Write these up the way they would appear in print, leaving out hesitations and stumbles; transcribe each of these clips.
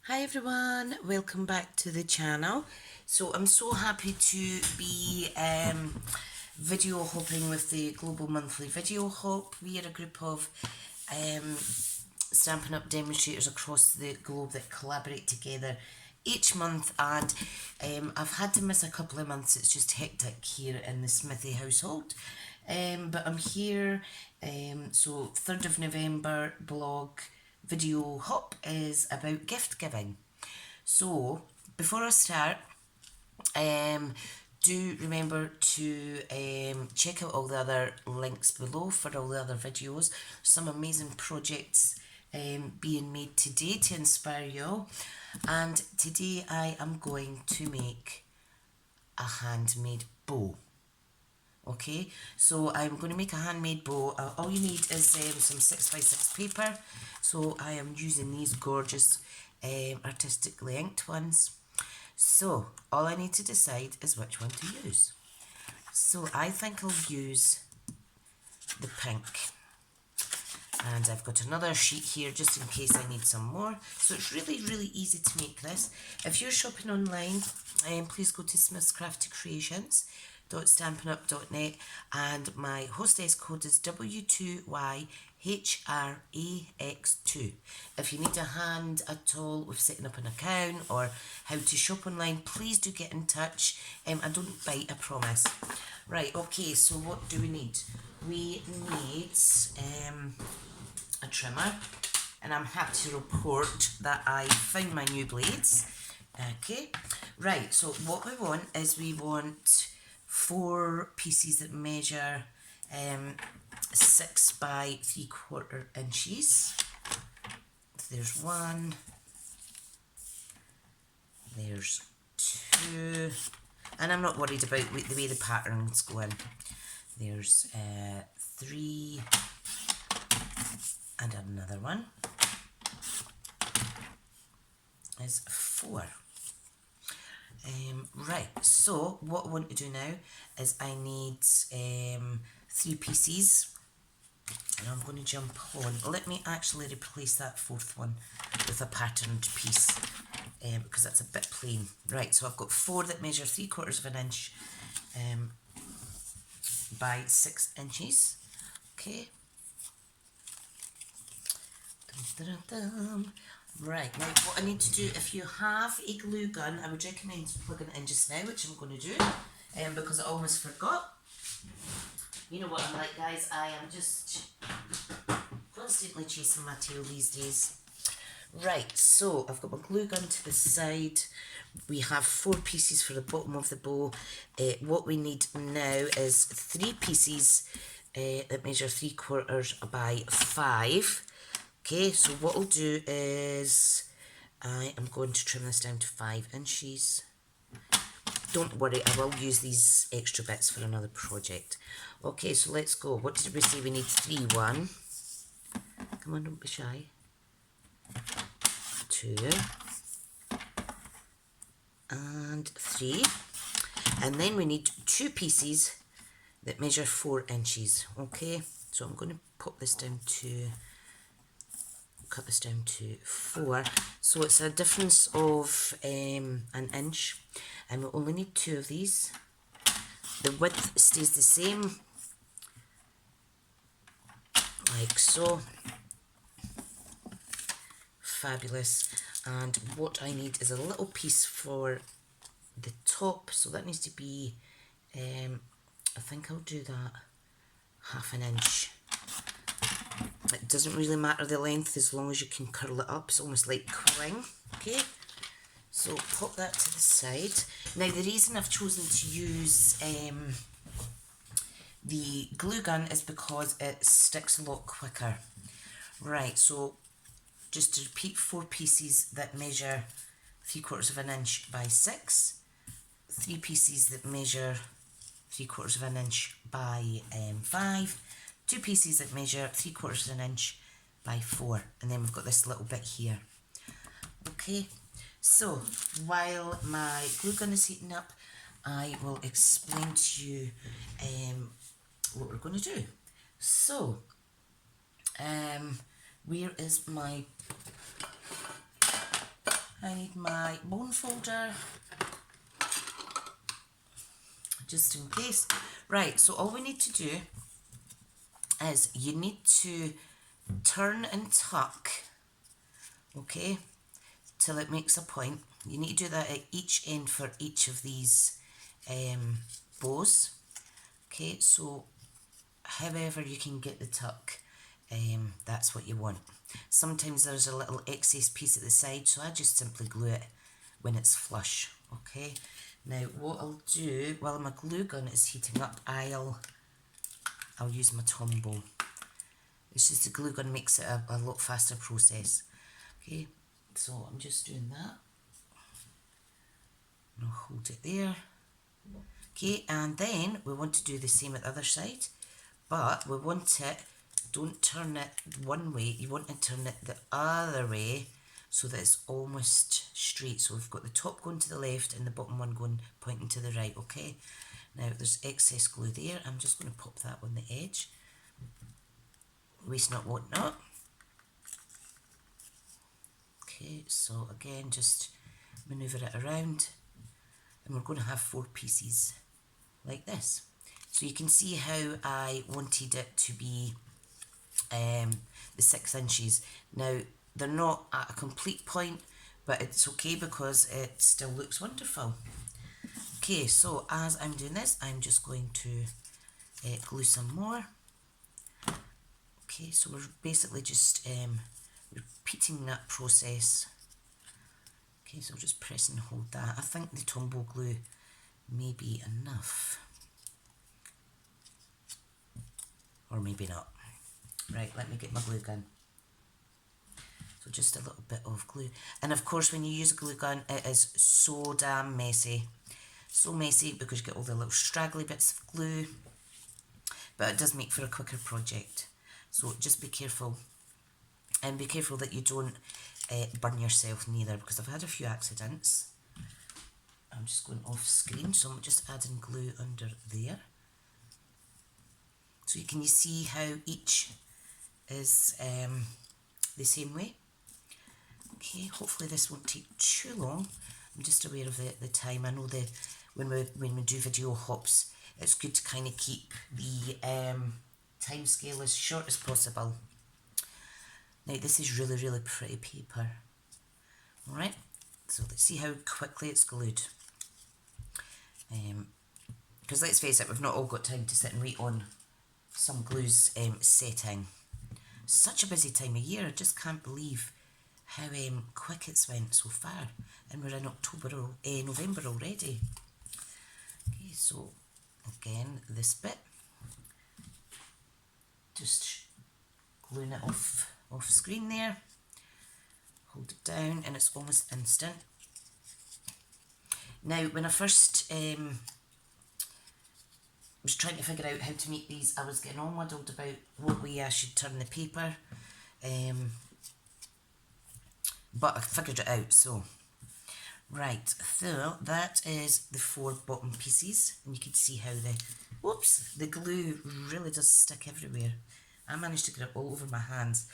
Hi everyone, welcome back to the channel. So I'm so happy to be video hopping with the Global Monthly Video Hop. We are a group of Stampin' Up! Demonstrators across the globe that collaborate together each month, and I've had to miss a couple of months. It's just hectic here in the Smithy household, but I'm here. So 3rd of November blog video hop is about gift giving. So before I start, do remember to check out all the other links below for all the other videos. Some amazing projects being made today to inspire you all. And today I am going to make a handmade bow. Okay, so I'm going to make a handmade bow. All you need is some 6x6 paper. So I am using these gorgeous artistically inked ones. So all I need to decide is which one to use. So I think I'll use the pink. And I've got another sheet here just in case I need some more. So it's really easy to make this. If you're shopping online, please go to smithscraftycreations.stampinup.net, and my hostess code is W2YHRAX2. If you need a hand at all with setting up an account or how to shop online, please do get in touch. I don't bite, I promise. Right, okay, so what do we need? We need a trimmer, and I'm happy to report that I found my new blades. Okay, right, so what we want is we want 4 pieces that measure 6 by 3/4 inches. There's 1, there's 2, and I'm not worried about the way the patterns go in. There's 3, and another one is 4. Right, so what I want to do now is I need 3 pieces, and I'm going to jump on. Let me actually replace that 4th one with a patterned piece because that's a bit plain. Right, so I've got 4 that measure 3/4 of an inch by 6 inches. Okay. Dun, dun, dun. Right, now what I need to do, if you have a glue gun, I would recommend plugging it in just now, which I'm going to do, because I almost forgot. You know what I'm like, guys, I am just constantly chasing my tail these days. Right, so I've got my glue gun to the side. We have 4 pieces for the bottom of the bow. What we need now is 3 pieces that measure 3/4 by 5. Okay, so what I'll do is I am going to trim this down to 5 inches. Don't worry, I will use these extra bits for another project. Okay, so let's go. What did we say we need? 3, 1. Come on, don't be shy. 2. And 3. And then we need 2 pieces that measure 4 inches. Okay, so I'm going to put this down to... cut this down to 4, so it's a difference of an inch, and we only need 2 of these. The width stays the same, like so. Fabulous. And what I need is a little piece for the top, so that needs to be I think I'll do that 1/2 inch. It doesn't really matter the length as long as you can curl it up. It's almost like quilling. Okay, so pop that to the side. Now the reason I've chosen to use the glue gun is because it sticks a lot quicker. Right, so just to repeat, 4 pieces that measure 3/4 of an inch by 6, 3 pieces that measure 3/4 of an inch by 5, 2 pieces that measure 3/4 of an inch by 4, and then we've got this little bit here. Okay, so while my glue gun is heating up, I will explain to you what we're going to do. So, where is my I need my bone folder, just in case. Right, so all we need to do is you need to turn and tuck, okay, till it makes a point. You need to do that at each end for each of these bows. Okay, so however you can get the tuck, that's what you want. Sometimes there's a little excess piece at the side, so I just simply glue it when it's flush. Okay, now what I'll do while my glue gun is heating up, I'll use my Tombow. It's just the glue gun makes it a lot faster process. Okay, so I'm just doing that. I'll hold it there. Okay, and then we want to do the same at the other side, but we want it, don't turn it one way, you want to turn it the other way so that it's almost straight. So we've got the top going to the left and the bottom one going pointing to the right, okay? Now there's excess glue there, I'm just going to pop that on the edge. Waste not, want not. Okay, so again, just manoeuvre it around, and we're going to have 4 pieces like this. So you can see how I wanted it to be the 6 inches. Now they're not at a complete point, but it's okay because it still looks wonderful. Okay, so as I'm doing this, I'm just going to glue some more. Okay, so we're basically just repeating that process. Okay, so I'll just press and hold that. I think the Tombow glue may be enough. Or maybe not. Right, let me get my glue gun. So just a little bit of glue. And of course when you use a glue gun, it is so damn messy. So messy because you get all the little straggly bits of glue. But it does make for a quicker project. So just be careful. And be careful that you don't burn yourself neither, because I've had a few accidents. I'm just going off screen, so I'm just adding glue under there. So can you see how each is the same way? Okay, hopefully this won't take too long. I'm just aware of the time. I know that when we do video hops, it's good to kind of keep the time scale as short as possible. Now this is really, really pretty paper. Alright, so let's see how quickly it's glued. Because let's face it, we've not all got time to sit and wait on some glues setting. Such a busy time of year, I just can't believe how quick it's went so far. And we're in November already. Okay, so again, this bit. Just gluing it off screen there. Hold it down and it's almost instant. Now when I first was trying to figure out how to make these, I was getting all muddled about what way I should turn the paper, but I figured it out. So right, so that is the 4 bottom pieces, and you can see how the glue really does stick everywhere. I managed to get it all over my hands.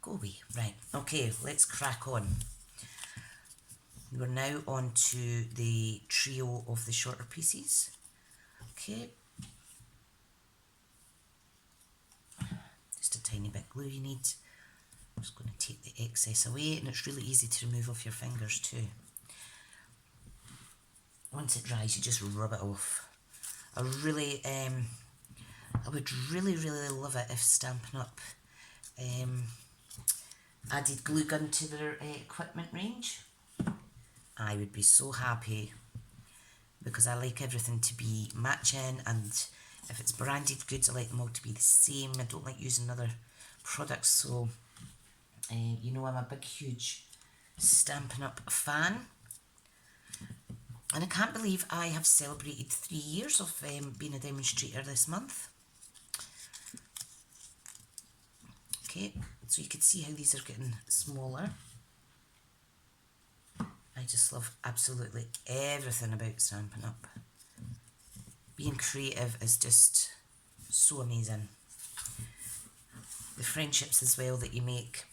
Go away. Right, okay, let's crack on. We're now on to the trio of the shorter pieces. Okay. Just a tiny bit of glue you need. I'm just going to take the excess away, and it's really easy to remove off your fingers too. Once it dries, you just rub it off. I would really love it if Stampin' Up added glue gun to their equipment range. I would be so happy, because I like everything to be matching, and if it's branded goods I like them all to be the same. I don't like using other products, so you know I'm a big huge Stampin' Up fan. And I can't believe I have celebrated 3 years of being a demonstrator this month. Okay, so you can see how these are getting smaller. I just love absolutely everything about Stampin' Up. Being creative is just so amazing. The friendships as well that you make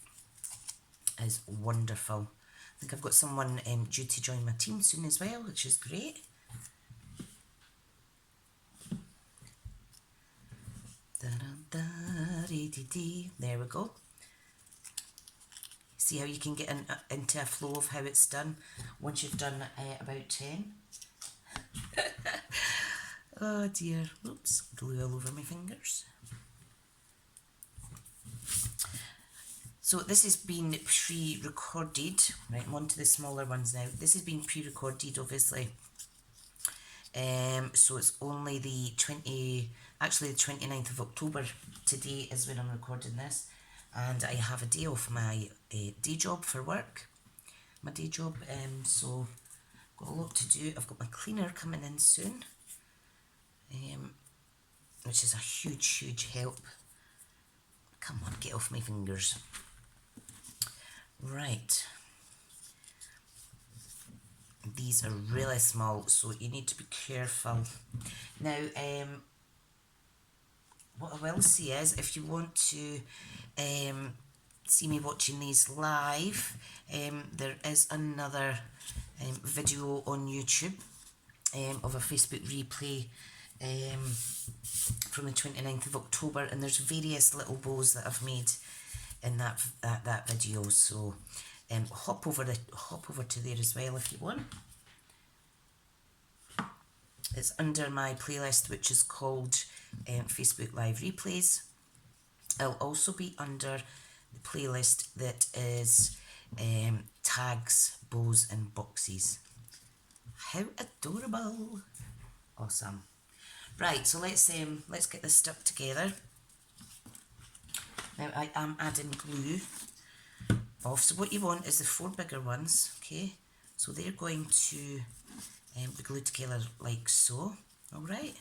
is wonderful. think I've got someone due to join my team soon as well, which is great. There we go. See how you can get into a flow of how it's done once you've done about 10. Oh dear, oops, glue all over my fingers. So this has been pre-recorded, right, I'm on to the smaller ones now. This has been pre-recorded obviously. So it's only the 29th of October today is when I'm recording this, and I have a day off my day job for work, my day job, so got a lot to do. I've got my cleaner coming in soon, which is a huge help. Come on, get off my fingers. Right. These are really small, so you need to be careful. Now, what I will say is, if you want to see me watching these live, there is another video on YouTube of a Facebook replay from the 29th of October, and there's various little bows that I've made in that video, so hop over to there as well if you want. It's under my playlist, which is called Facebook Live Replays. It'll also be under the playlist that is tags, bows and boxes. How adorable. Awesome. Right, so let's get this stuck together. Now I am adding glue off. So what you want is the 4 bigger ones, okay? So they're going to be glued together like so, alright?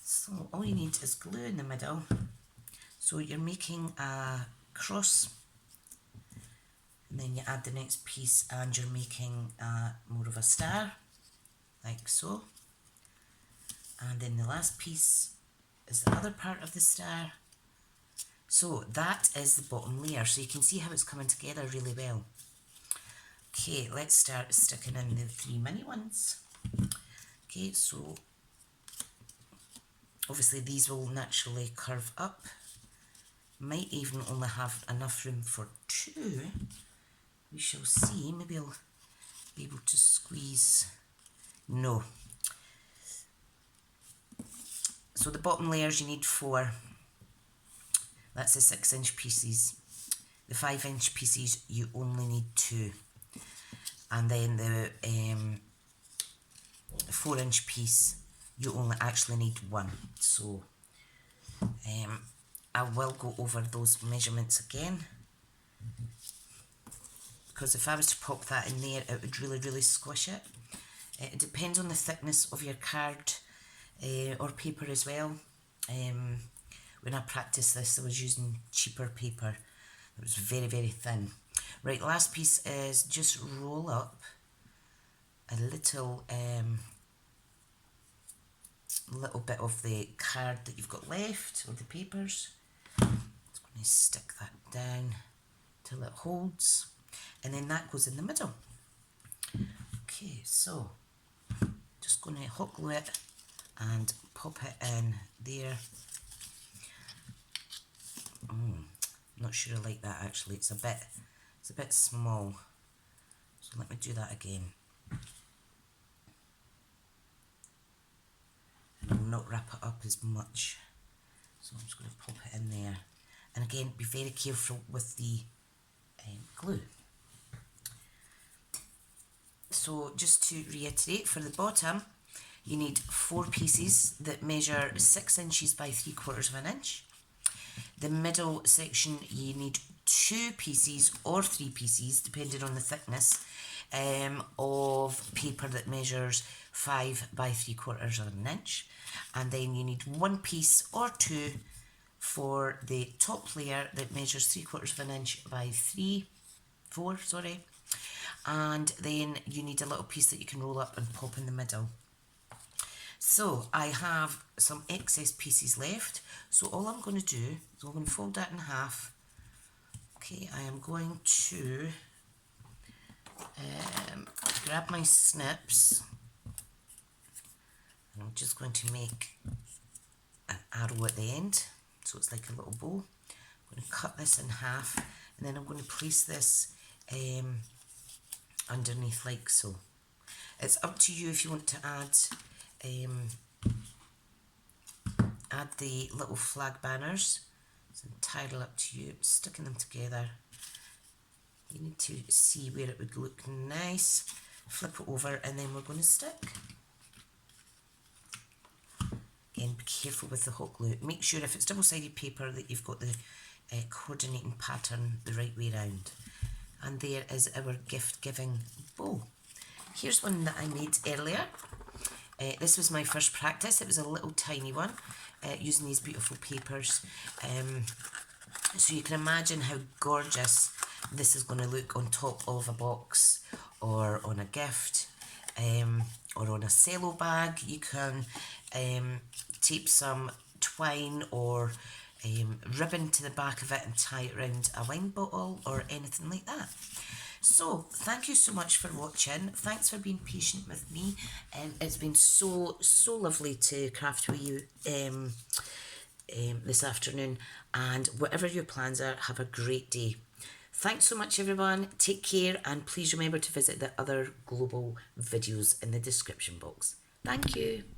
So all you need is glue in the middle. So you're making a cross, and then you add the next piece and you're making more of a star, like so. And then the last piece is the other part of the star. So that is the bottom layer, so you can see how it's coming together really well. Okay, let's start sticking in the 3 mini ones. Okay, so obviously these will naturally curve up. Might even only have enough room for 2. We shall see. Maybe I'll be able to squeeze. No. So the bottom layers you need 4. That's the 6-inch pieces. The 5-inch pieces you only need 2. And then the 4-inch piece you only actually need 1. So I will go over those measurements again, because if I was to pop that in there it would really squish it. It depends on the thickness of your card or paper as well. When I practiced this I was using cheaper paper. It was very thin. Right, last piece is just roll up a little bit of the card that you've got left, or the papers. Just going to stick that down till it holds, and then that goes in the middle. Okay, so just going to hot glue it and pop it in there. Not sure I like that actually. It's a bit small. So let me do that again. And I'll not wrap it up as much. So I'm just going to pop it in there. And again, be very careful with the glue. So just to reiterate, for the bottom, you need 4 pieces that measure 6 inches by 3/4 of an inch. The middle section, you need 2 pieces or 3 pieces, depending on the thickness, of paper that measures 5 by 3/4 of an inch. And then you need 1 piece or 2 for the top layer that measures 3/4 of an inch by 4, sorry. And then you need a little piece that you can roll up and pop in the middle. So I have some excess pieces left, so all I'm going to do is I'm going to fold that in half. Okay, I am going to grab my snips, and I'm just going to make an arrow at the end, so it's like a little bow. I'm going to cut this in half, and then I'm going to place this underneath like so. It's up to you if you want to add the little flag banners. It's entirely up to you. Sticking them together, you need to see where it would look nice. Flip it over, and then we're going to stick. Again, be careful with the hot glue. Make sure if it's double-sided paper that you've got the coordinating pattern the right way around. And there is our gift-giving bow. Here's one that I made earlier. This was my first practice. It was a little tiny one using these beautiful papers. So you can imagine how gorgeous this is going to look on top of a box or on a gift or on a cello bag. You can tape some twine or ribbon to the back of it and tie it around a wine bottle or anything like that. So thank you so much for watching. Thanks for being patient with me. It's been so lovely to craft with you this afternoon, and whatever your plans are, have a great day. Thanks so much everyone, take care, and please remember to visit the other global videos in the description box. Thank you.